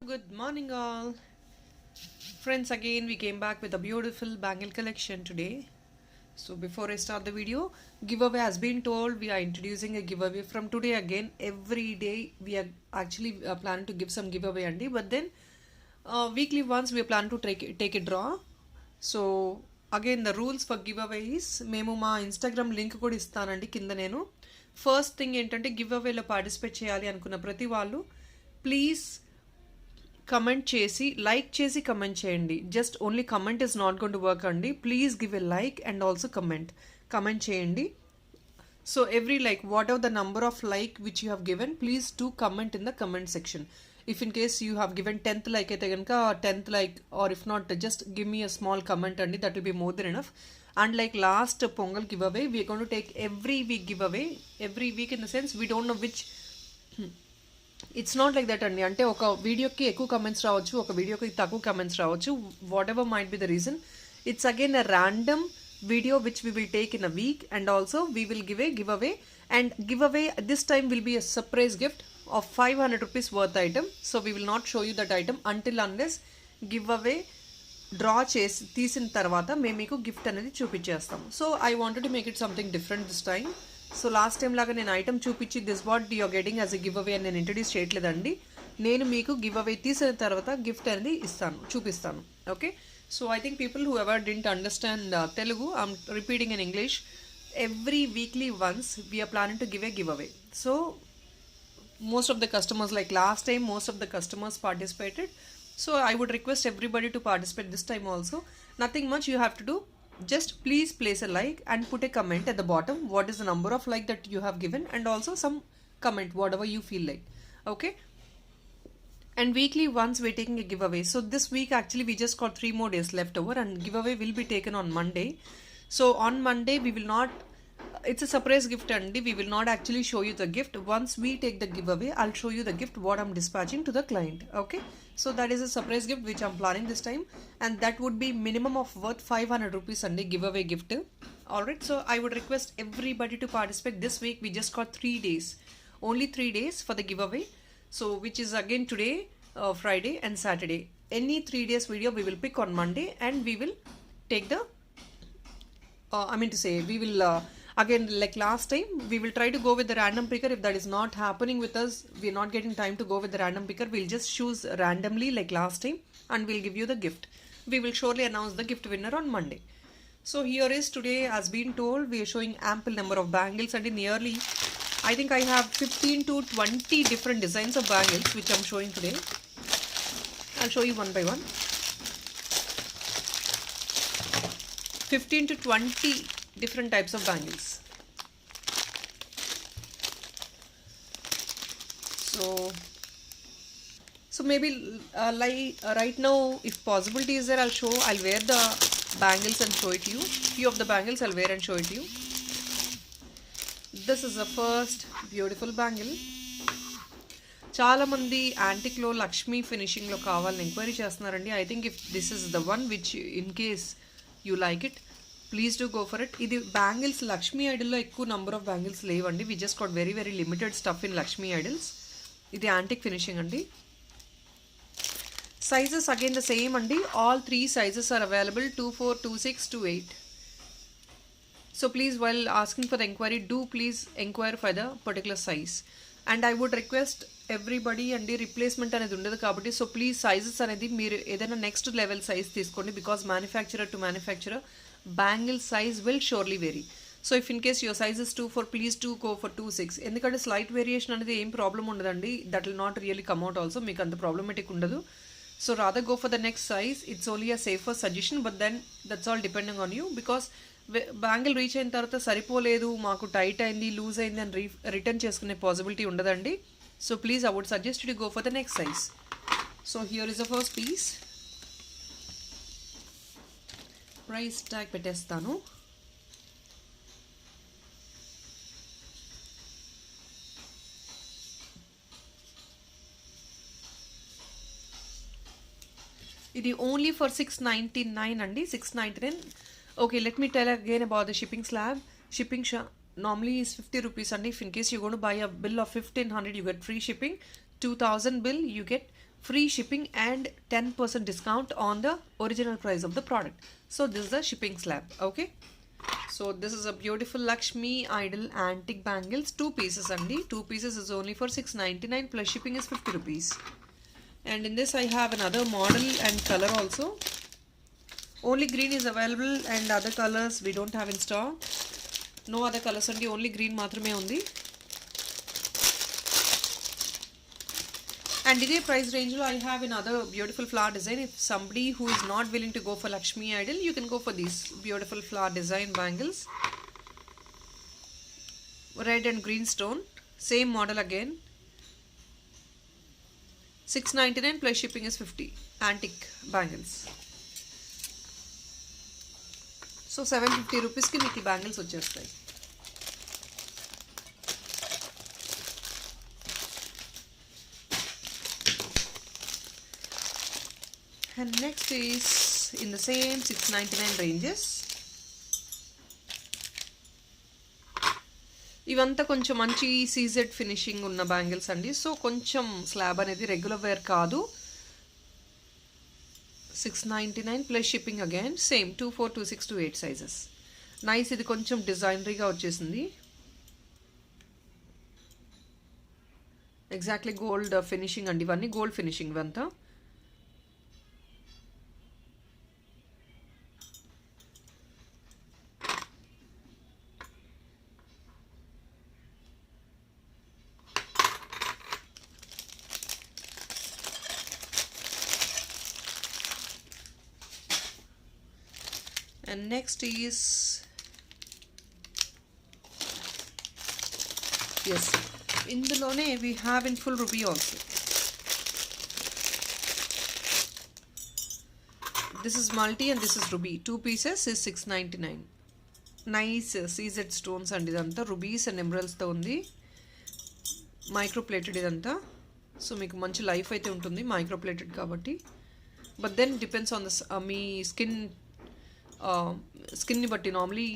Good morning, all. Friends, again we came back with a beautiful bangle collection today. So, before I start the video, giveaway has been told. We are introducing a giveaway from today again. Every day we are actually planning to give some giveaway, Andy, but then weekly once we plan to take a draw. So, again the rules for giveaway is మేము మా Instagram link కూడా ఇస్తానండి కింద నేను. First thing ఏంటంటే గివ్అవేలో participate చేయాలి అనుకున్న ప్రతి వాళ్ళు ప్లీజ్ కమెంట్ చేసి లైక్ చేసి కమెంట్ చేయండి. Just only comment is not gonna టు వర్క్ అండి. Please give a like and also comment చేయండి. So every like whatever the number of like which you have given please to comment in the comment section. If in case you have given 10th like అయితే కనుక 10th like, or if not just give me a small comment అండి, that will be more than enough. And like last Pongal give away we're going to take every week give away. Every week in the sense we don't know which, it's not like that అండి. అంటే ఒక వీడియోకి ఎక్కువ comments రావచ్చు, ఒక వీడియోకి తక్కువ comments రావచ్చు. What ever might be the reason, it's again a random video which we will take in a week, and also we will give a giveaway, and giveaway this time will be a surprise gift of 500 rupees worth item. So we will not show you that item until unless giveaway draw చేసి తీసిన తర్వాత మేము మీకు gift అనేది చూపించేస్తాం. So I wanted to make it something different this time. So last time లాగా నేను item చూపించి this what you're getting as a giveaway అని నేను ఇంట్రడ్యూస్ చేయట్లేదండి. నేను మీకు గివ్ అవే తీసిన తర్వాత గిఫ్ట్ అనేది చూపిస్తాను. Okay, so I think people who ever didn't understand Telugu, I'm repeating in English. Every weekly once we are planning to give a giveaway. So most of the customers, like last time most of the customers participated, so I would request everybody to participate this time also. Nothing much you have to do, just please place a like and put a comment at the bottom what is the number of like that you have given, and also some comment whatever you feel like. Okay, and weekly once we're taking a giveaway. So this week actually we just got 3 more days left over, and giveaway will be taken on Monday. So on Monday we will not, it's a surprise gift and we will not actually show you the gift. Once we take the giveaway, I'll show you the gift what I'm dispatching to the client. Okay, so that is a surprise gift which I'm planning this time, and that would be minimum of worth 500 rupees and a giveaway gift. Alright, so I would request everybody to participate. This week we just got 3 days, only 3 days for the giveaway. So which is again today, Friday and Saturday. Any 3 days video we will pick on Monday, and we will take the we will again like last time we will try to go with the random picker. If that is not happening with us, we are not getting time to go with the random picker, we'll just choose randomly like last time, and we'll give you the gift. We will surely announce the gift winner on Monday. So here is today, as been told, we are showing ample number of bangles, and nearly I think I have 15 to 20 different designs of bangles which I'm showing today. I'll show you one by one. 15 to 20 different types of bangles. So maybe right now, if possibility is there, I'll wear the bangles and show it to you. Few of the bangles I'll wear and show it to you. This is the first beautiful bangle. చాలా మంది యాంటిక్లో లక్ష్మీ ఫినిషింగ్లో కావాలని enquiry చేస్తున్నారండి. I think if this is the one which in case you like it, please do go for it. ఇది bangles Lakshmi ఐడల్లో ఎక్కువ number of bangles లేవండి. We just got very very limited stuff in Lakshmi idols. ఇది antique finishing అండి. Sizes again the same అండి. All 3 sizes are available, 24, 26, 28. So please, while asking for the inquiry, do please inquire for the particular size. And I would request everybody, and the replacement అనేది ఉండదు కాబట్టి, so please sizes అనేది మీరు ఏదైనా next level size తీసుకోండి, because manufacturer to manufacturer bangle size will surely vary. So if in case your size is 24, please to go for 26. ఎందుకంటే slight variation అనేది ఏం ప్రాబ్లం ఉండదండి. That will not really come out also, మీకు అంత problematic ఉండదు. So rather go for the next size. It's only a safer suggestion, but then that's all depending on you, because bangle reach అయిన తర్వాత సరిపోలేదు, మాకు tight అయింది, loose అయింది అని రిటర్న్ చేసుకునే పాసిబిలిటీ ఉండదండి. So please I would suggest you to go for the next size. So here is the first piece. Price tag పెట్టేస్తాను. ఇది ఓన్లీ ఫర్ 699 అండి, 699. Okay, let me tell again about the shipping slab. Shipping normally is 50 rupees, and if in case you're going to buy a bill of 1500, you get free shipping. 2000 bill, you get free shipping and 10% discount on the original price of the product. So this is the shipping slab. Okay, so this is a beautiful Lakshmi Idol antique bangles, 2 pieces andi. 2 pieces is only for 699 plus shipping is 50 rupees. And in this I have another model and color also. Only green is available and other colors we don't have in stock. No other colors andi, only green మాత్రమే ఉంది. And in this price range I have another beautiful flower design. If somebody who is not willing to go for Lakshmi Idol, you can go for these beautiful flower design bangles. Red and green stone, same model again. 699 plus shipping is 50. Antique bangles. So 750 rupees ki meeki bangles vachestayi. And next is in the same 699 ranges. ఇవంతా కొంచెం మంచి CZ finishing ఉన్న bangles అండి. So కొంచెం slab అనేది regular wear కాదు. 699 plus shipping again same 24, 26, 28 sizes. Nice, ఇది కొంచెం డిజైనరీగా వచ్చేసింది. ఎగ్జాక్ట్లీ గోల్డ్ ఫినిషింగ్ అండి, ఇవన్నీ గోల్డ్ ఫినిషింగ్ ఇవంతా. And next is, yes, indulone we have in full ruby also. This is multi and this is ruby. 2 pieces is 699. Nice CZ stones and idantha rubies and emeralds tho undi. Micro plated idantha. So meeku manchi life aithe untundi micro plated kabatti. But then depends on the me skin ni batti, normally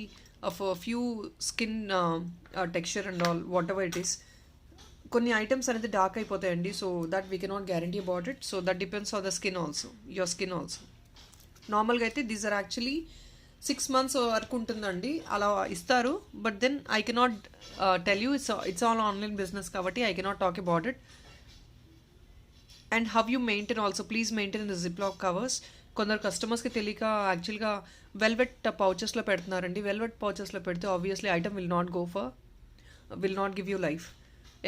of a few skin texture and all whatever it is, కొన్ని items అనేది dark అయిపోతాయండి. So that we cannot guarantee about it. So that depends on the skin also, your skin also. నార్మల్గా అయితే these are actually 6 months వరకు ఉంటుందండి, అలా ఇస్తారు. But then I cannot tell you, it's all online business కాబట్టి I cannot talk about it. And how you maintain also, please maintain in the zip lock covers. కొందరు కస్టమర్స్కి తెలియక యాక్చువల్గా velvet పౌచెస్లో పెడుతున్నారండి. వెల్వెట్ పౌచెస్లో పెడితే obviously item will not give you life.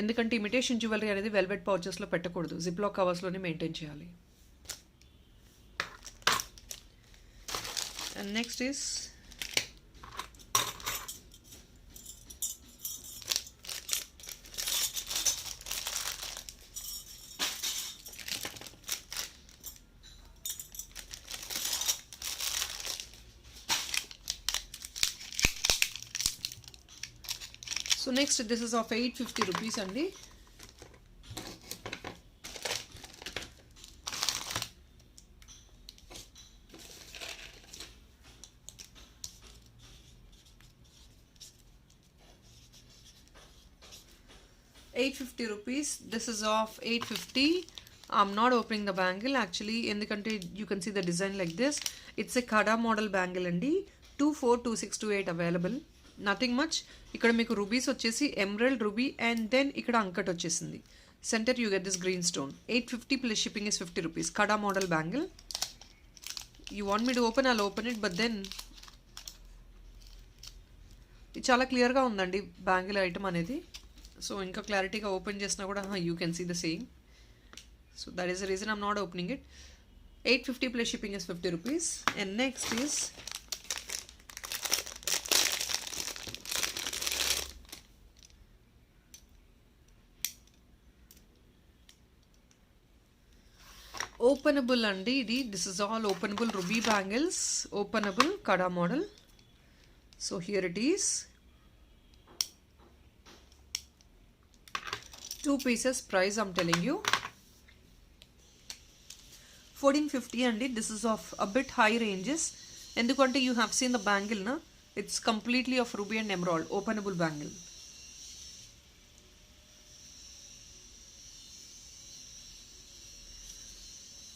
ఎందుకంటే imitation jewellery అనేది velvet పౌచెస్లో పెట్టకూడదు, జిప్ లాక్ కవర్స్లోనే మెయింటైన్ చేయాలి. And next is so next this is of 850 rupees andi. ₹850. This is of 850. I'm not opening the bangle actually endukante you can see the design like this. It's a kada model bangle andi. 24, 26, 28 available. Nothing much. ఇక్కడ మీకు rubies వచ్చేసి emerald ruby and then ఇక్కడ uncut వచ్చేసింది. Centre you get this green stone. 850 plus shipping is 50 rupees. Kada model bangle. You want me to open, I'll open it. But then ఇది చాలా క్లియర్గా ఉందండి bangle item అనేది. సో ఇంకా క్లారిటీగా ఓపెన్ చేసినా కూడా you can see the same. So that is the reason I'm not opening it. 850 plus shipping is 50 rupees. And next is openable అండి ఇది. This is all openable ruby bangles, openable kada model. So here it is 2 pieces. Price I'm telling you 1450 అండి. This is of a bit high ranges. ఎందుకంటే you have seen the bangle నా, it's completely of ruby and emerald openable bangle.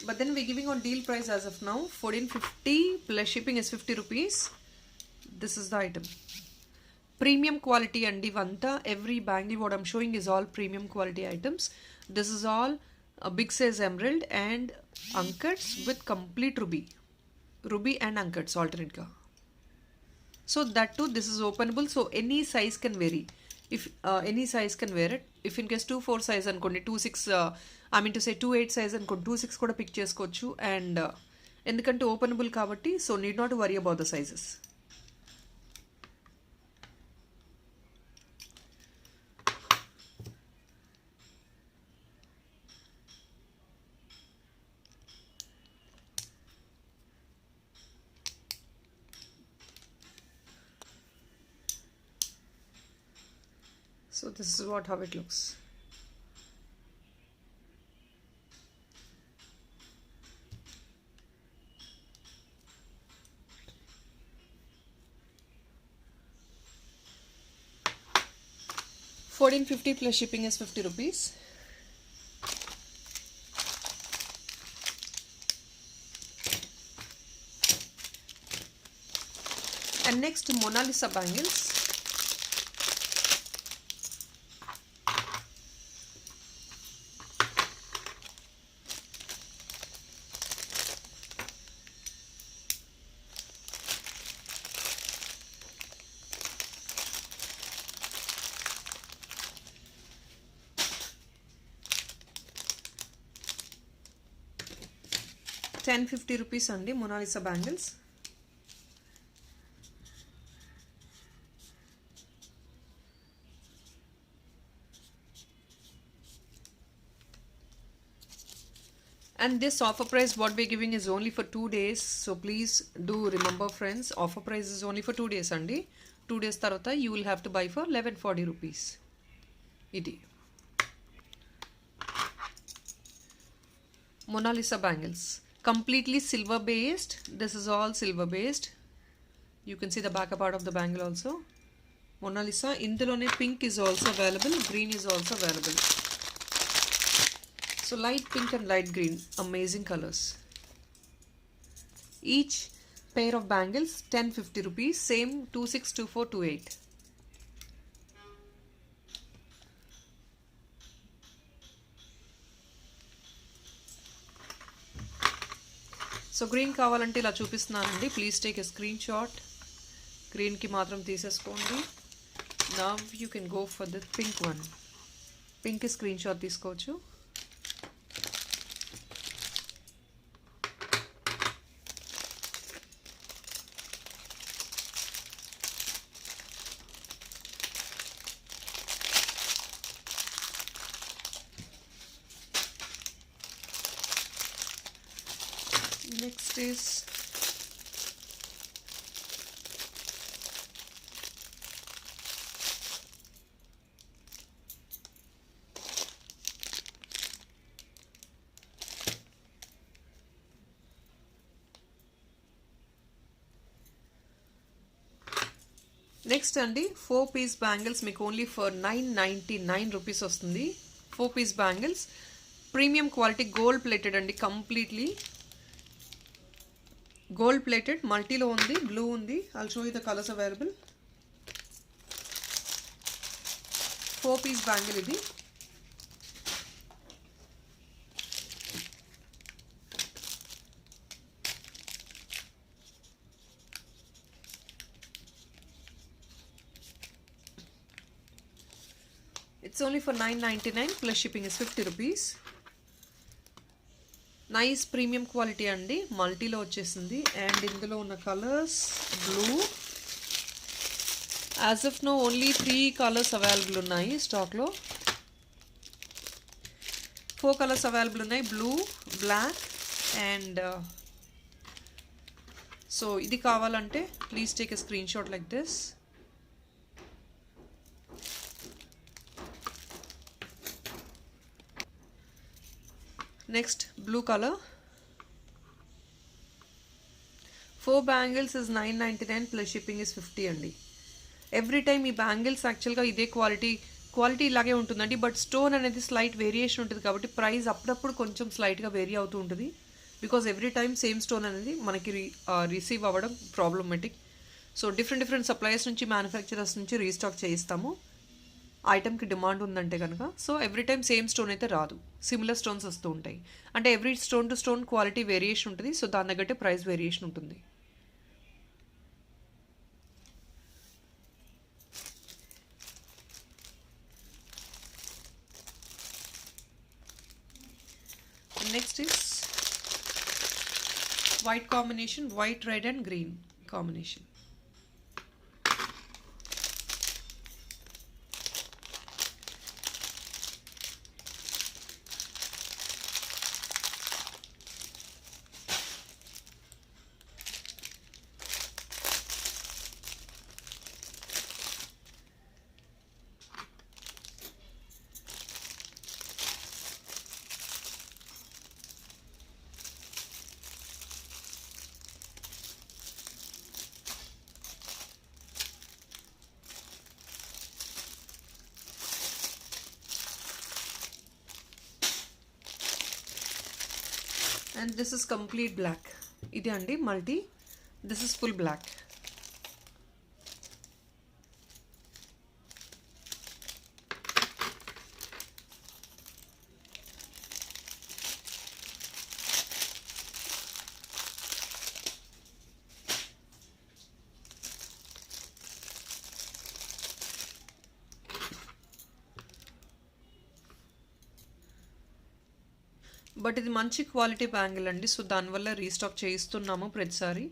but then we're giving on deal price as of now 1450 plus shipping is 50 rupees. This is the item. Premium quality and Vanta. Every bangle what I'm showing is all premium quality items. This is all a big size emerald and unkats with complete ruby and unkats alternate ga. So that too, this is openable, so any size can vary. If any size can wear it. If in case 2-4 size అనుకోండి 2-6 I mean to say 2-8 size అనుకోండి 2-6 కూడా pick చేసుకోవచ్చు. And ఎందుకంటే openable కాబట్టి so need not worry about the sizes. So this is how it looks. $1450 plus shipping is 50 rupees. And next Mona Lisa bangles. ₹1050 అండి Mona Lisa bangles. And this offer price what we're giving is only for 2 days. So please do remember friends, offer price is only for 2 days అండి. 2 days తర్వాత you will have to buy for 1140 rupees. ఇది Mona Lisa bangles. Completely silver based. This is all silver based. You can see the back part of the bangle also. Mona Lisa. Indulone pink is also available. Green is also available. So light pink and light green. Amazing colors. Each pair of bangles 1050 rupees. Same 262428. So green కావాలంటే ఇలా చూపిస్తున్నానండి. Please take a screenshot. గ్రీన్కి మాత్రం తీసేసుకోండి. Now you can go for the pink one. Pink screenshot తీసుకోవచ్చు. Next is next అండి 4 piece bangles మీకు only for 999 rupees వస్తుంది. 4 piece bangles premium quality gold plated అండి. కంప్లీట్లీ గోల్డ్ ప్లేటెడ్ మల్టీలో ఉంది, బ్లూ ఉంది. I'll show you the colors available. 4 piece bangle ఇది. It's only for 999 plus shipping is 50 rupees. Nice premium quality అండి. మల్టీలో వచ్చేసింది. And ఇందులో ఉన్న colours blue. As of now only 3 colours available ఉన్నాయి స్టాక్లో. 4 కలర్స్ అవైలబుల్ ఉన్నాయి. బ్లూ, బ్లాక్ అండ్ సో ఇది కావాలంటే please take a screenshot like this. Next, blue color. 4 bangles is 999 plus shipping is 50 అండి. ఎవ్రీ టైమ్ ఈ bangles యాక్చువల్గా ఇదే quality ఇలాగే ఉంటుందండి. బట్ స్టోన్ అనేది స్లైట్ వేరియేషన్ ఉంటుంది కాబట్టి ప్రైస్ అప్పుడప్పుడు కొంచెం స్లైట్గా వేరీ అవుతూ ఉంటుంది. Because every time same stone అనేది మనకి రిసీవ్ అవ్వడం ప్రాబ్లమెటిక్. సో డిఫరెంట్ సప్లయర్స్ నుంచి, మ్యానుఫ్యాక్చరర్స్ నుంచి రీస్టాక్ చేయిస్తాము ఐటమ్కి డిమాండ్ ఉందంటే కనుక. So every time same stone అయితే రాదు, సిమిలర్ స్టోన్స్ వస్తూ ఉంటాయి. అంటే every stone to stone quality variation ఉంటుంది. సో దాని తగ్గట్టే ప్రైస్ వేరియేషన్ ఉంటుంది. Next is white combination, white, red and green combination. And this is complete black. ఇది అండి multi, this is full black. But ఇది మంచి క్వాలిటీ బ్యాంగిల్ అండి. సో దానివల్ల రీస్టాక్ చేయిస్తున్నాము ప్రతిసారి.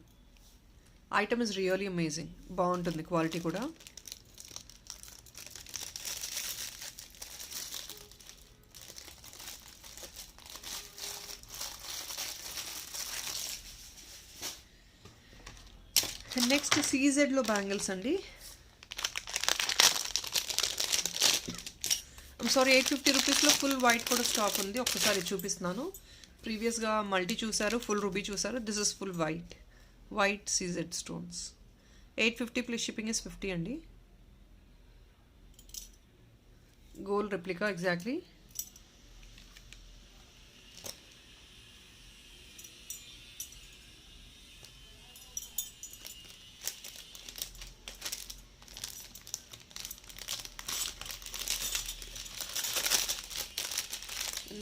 ఐటమ్ ఇస్ రియల్లీ అమేజింగ్, బాగుంటుంది క్వాలిటీ కూడా. నెక్స్ట్ సీజెడ్లో బ్యాంగిల్స్ అండి. సారీ, 850 రూపీస్లో ఫుల్ వైట్ కూడా స్టాక్ ఉంది. ఒక్కసారి చూపిస్తున్నాను. ప్రీవియస్గా మల్టీ చూసారు, ఫుల్ రూబీ చూసారు. This is full white CZ stones. 850 plus shipping is 50 అండి. Gold replica exactly.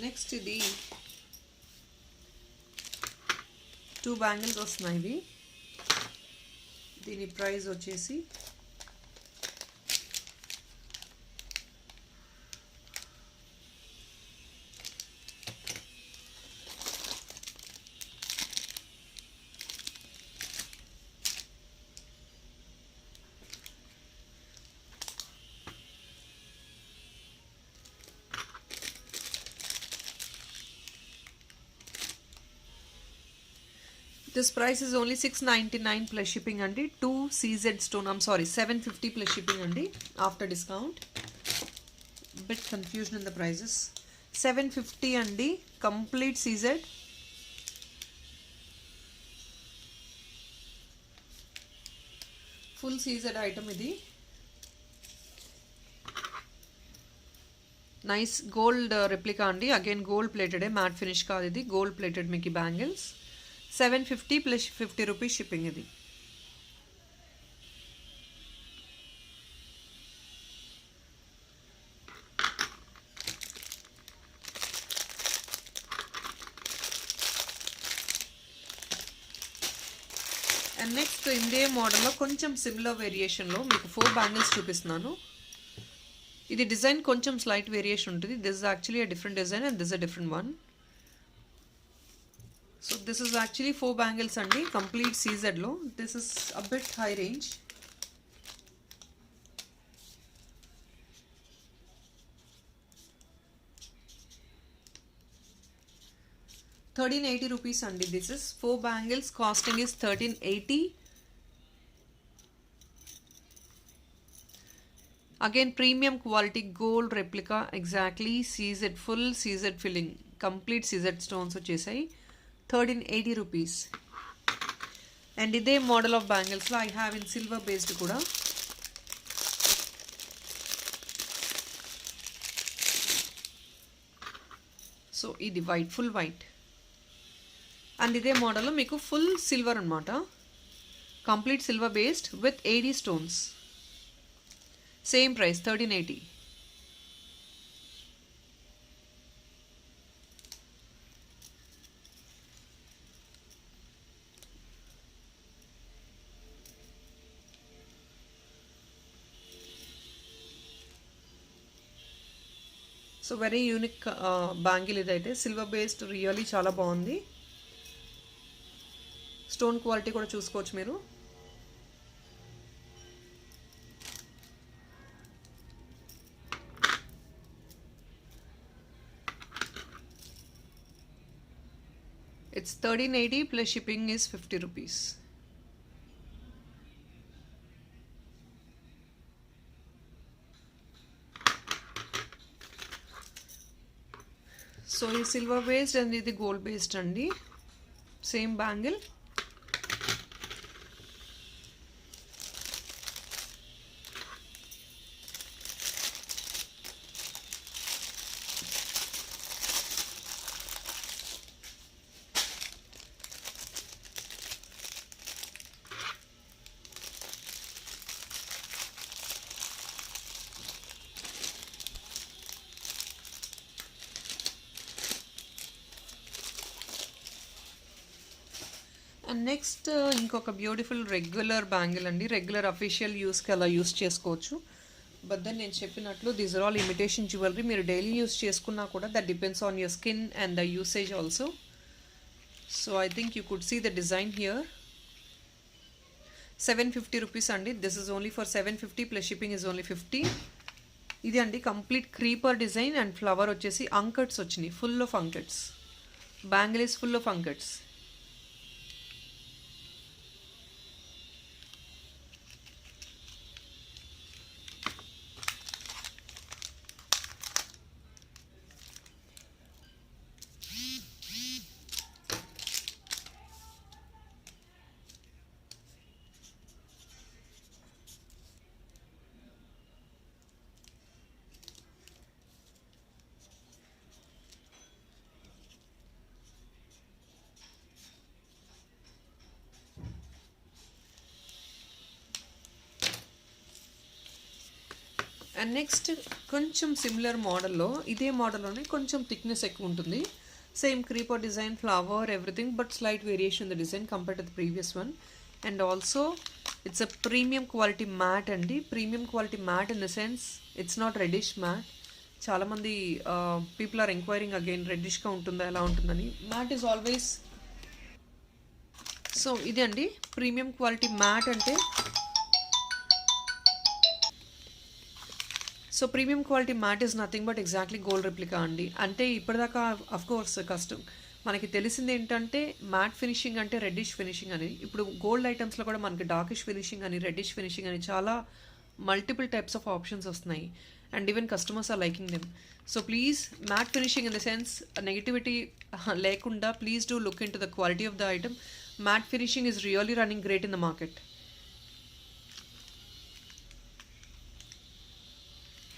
నెక్స్ట్ ఇది 2 బ్యాంగిల్స్ వస్తున్నాయి. ఇవి దీని ప్రైస్ వచ్చేసి this price is only 699 plus shipping andi. 2 CZ stone, I'm sorry, 750 plus shipping andi after discount. Bit confusion in the prices. 750 andi complete CZ. Full CZ item idi. Nice gold replica andi, again gold plated, matte finish kaadu idi, gold plated miki bangles. 750 plus 50 rupees shipping ఇది. And next ఇందే మోడల్లో కొంచెం similar వేరియేషన్లో మీకు 4 bangles చూపిస్తున్నాను. ఇది design కొంచెం slight variation ఉంటుంది. This is actually a different design and this is a different one. So this is actually 4 bangles andi, complete CZ lo. This is a bit high range. ₹1380 andi. This is 4 bangles, costing is 1380. Again premium quality gold replica, exactly CZ, full CZ filling, complete CZ stones వచ్చేసాయి. 1380 rupees. And ఇదే model of బ్యాంగిల్స్లో I have in silver based కూడా. సో ఇది white, full white. And ఇదే మోడల్లో మీకు full silver అనమాట, complete silver based with 80 stones. Same price 1380. So very unique bangle ఇదైతే, సిల్వర్ బేస్డ్, రియల్లీ చాలా బాగుంది. స్టోన్ క్వాలిటీ కూడా చూసుకోవచ్చు మీరు. It's 1380 plus shipping is 50 rupees. So ఈ సిల్వర్ బేస్డ్ అండ్ ఇది గోల్డ్ బేస్డ్ అండి, సేమ్ బ్యాంగిల్. అండ్ నెక్స్ట్ ఇంకొక బ్యూటిఫుల్ రెగ్యులర్ బ్యాంగిల్ అండి, రెగ్యులర్ అఫీషియల్ యూస్కి అలా యూస్ చేసుకోవచ్చు. బట్ దెన్ నేను చెప్పినట్లు these are all imitation jewellery. మీరు డైలీ యూస్ చేసుకున్నా కూడా that depends on your skin and the usage also. So I think you could see the design here. 750 rupees అండి. This is only for 750 plus shipping is only 50. ఇది అండి complete creeper design and flower వచ్చేసి uncuts వచ్చినాయి, full of uncuts. Bangle is full of uncuts. And next కొంచెం similar మోడల్లో, ఇదే మోడల్లోనే కొంచెం థిక్నెస్ ఎక్కువ ఉంటుంది. Same creeper design, flower, everything, but slight variation in the design compare to the previous one. And also it's a premium quality matte అండి. Premium quality matte in the sense it's not reddish matte. చాలామంది people are enquiring again రెడ్డిష్గా ఉంటుందా ఎలా ఉంటుందని. Matte is always. So ఇది అండి premium quality matte అంటే. So premium quality matte is nothing but exactly gold replica అండి. అంటే ఇప్పటిదాకా అఫ్కోర్స్ కష్టం మనకి తెలిసింది ఏంటంటే మ్యాట్ ఫినిషింగ్ అంటే రెడ్డిష్ ఫినిషింగ్ అని. ఇప్పుడు గోల్డ్ ఐటమ్స్లో కూడా మనకి డార్కిష్ ఫినిషింగ్ అని, రెడ్డిష్ ఫినిషింగ్ అని చాలా మల్టిపుల్ టైప్స్ ఆఫ్ ఆప్షన్స్ వస్తున్నాయి. And even customers are liking them. So please matte finishing in the sense negativity లేకుండా please do look in to the quality of the item. Matte finishing is really running great in the market.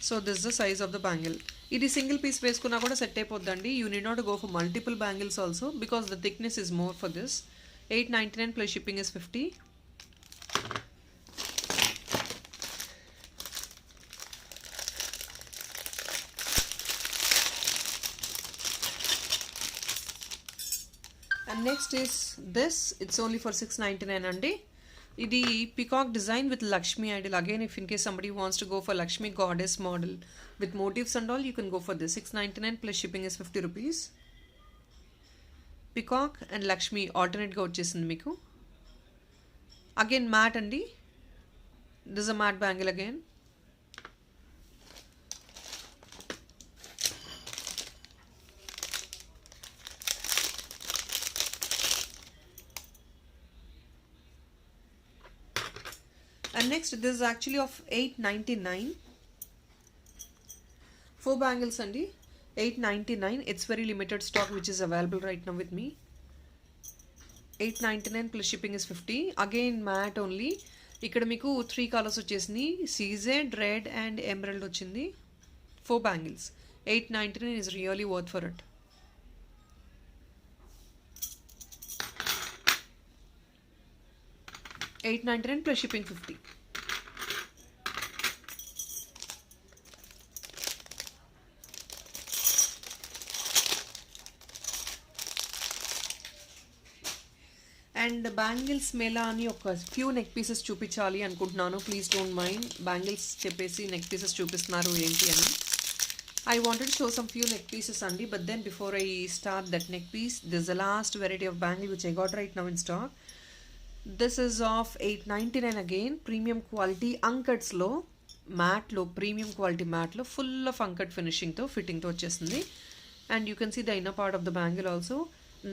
So this the size of the bangle. ఇది single piece వేసుకున్నా కూడా set అయిపోద్దండి. You need not go for multiple bangles also because the thickness is more for this. 899 plus shipping is 50. And next is this. It's only for 699 అండి. ఇది peacock design with Lakshmi idol. Again if in case somebody wants to go for Lakshmi goddess model with motifs and all, you can go for this. 699 plus shipping is 50 rupees. Peacock and Lakshmi ఆల్టర్నేట్గా వచ్చేసింది మీకు. Again matte అండి. This a matte bangle again. And next this is actually of 899. 4 bangles andi. 899. It's very limited stock which is available right now with me. 899 plus shipping is 50. Again matte only. ఇక్కడ మీకు 3 colours వచ్చేసింది. CZ, red and emerald వచ్చింది. 4 bangles. 899 is really worth for it. 899 plus shipping 50. And bangles Mela అని ఒక few neck pieces చూపించాలి అనుకుంటున్నాను. Please don't mind. Bangles చెప్పేసి neck pieces చూపిస్తున్నారు ఏంటి అని. I wanted to show some few neck pieces andi, but then before I start that neck piece, this is the last variety of bangle which I got right now in stock. This is of 899 again, premium quality uncuts lo, matte lo, premium quality matte lo, full of uncut finishing to fitting to vachesindi. And you can see the inner part of the bangle also,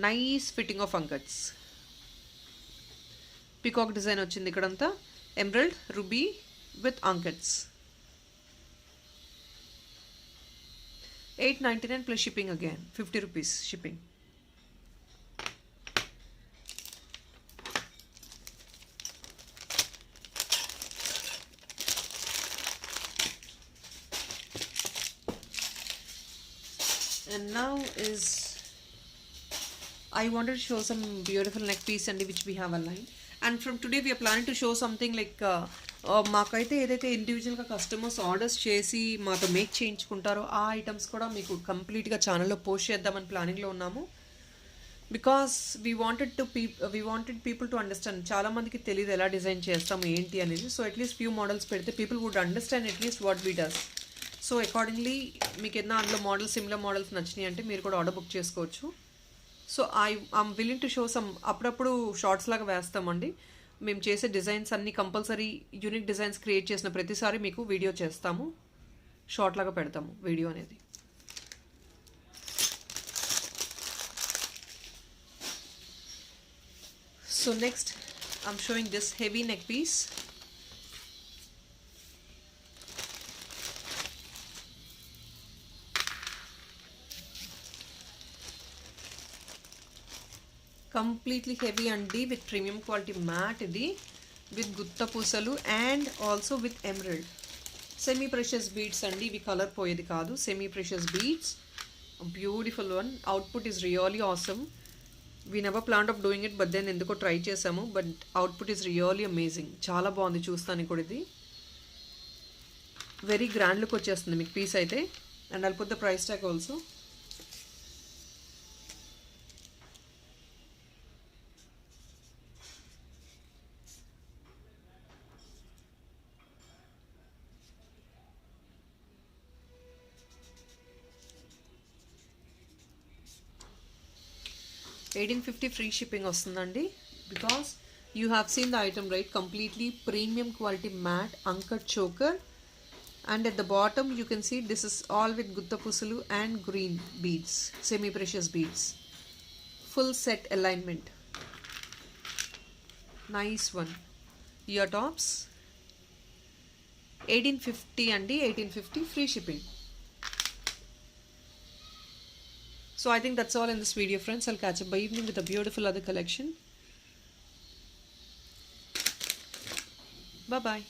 nice fitting of uncuts. Peacock design ochindi ikkadanta, emerald, ruby with uncuts. 899 plus shipping again, 50 rupees shipping. And now is, I wanted to show some beautiful neck piece and which we have aligned. And from today we are planning to show something like మాకైతే ఏదైతే ఇండివిజువల్గా customers orders చేసి మాతో make చేయించుకుంటారో ఆ items కూడా మీకు కంప్లీట్గా ఛానల్లో పోస్ట్ చేద్దామని ప్లానింగ్లో ఉన్నాము. Because we wanted people to understand. చాలామందికి తెలియదు ఎలా డిజైన్ చేస్తాము ఏంటి అనేది. సో అట్లీస్ట్ ఫ్యూ మోడల్స్ పెడితే people would understand at least what we does. So accordingly మీకు ఏదైనా అందులో మోడల్స్ సిమిలర్ మోడల్స్ నచ్చినాయి అంటే మీరు కూడా ఆర్డర్ బుక్ చేసుకోవచ్చు. So I'm willing to show some. అప్పుడప్పుడు షార్ట్స్ లాగా వేస్తామండి. మేము చేసే డిజైన్స్ అన్నీ కంపల్సరీ యూనిక్ డిజైన్స్ క్రియేట్ చేసిన ప్రతిసారి మీకు వీడియో చేస్తాము, షార్ట్ లాగా పెడతాము వీడియో అనేది. So next I'm showing this heavy neck piece. Completely heavy andi with premium quality matte idi with gutta pusalu and also with emerald. Semi precious beads andi, ivi color poyedi kaadu. Semi precious beads, a beautiful one. Output is really awesome. We never planned of doing it, but then enduko try chesamu, but output is really amazing. Chaala baagundi chustani kuda idi. Very grand look vachestundi meeku piece aithe. And I'll put the price tag also. $1850 free shipping వస్తుందండి. Because you have seen the item right, completely premium quality mat uncut choker. And at the bottom you can see this is all with gutta pusulu and green beads, semi precious beads, full set alignment. Nice one. Ear tops 1850 అండి, 1850 free shipping. So I think that's all in this video, friends. I'll catch up by evening with a beautiful other collection. Bye bye.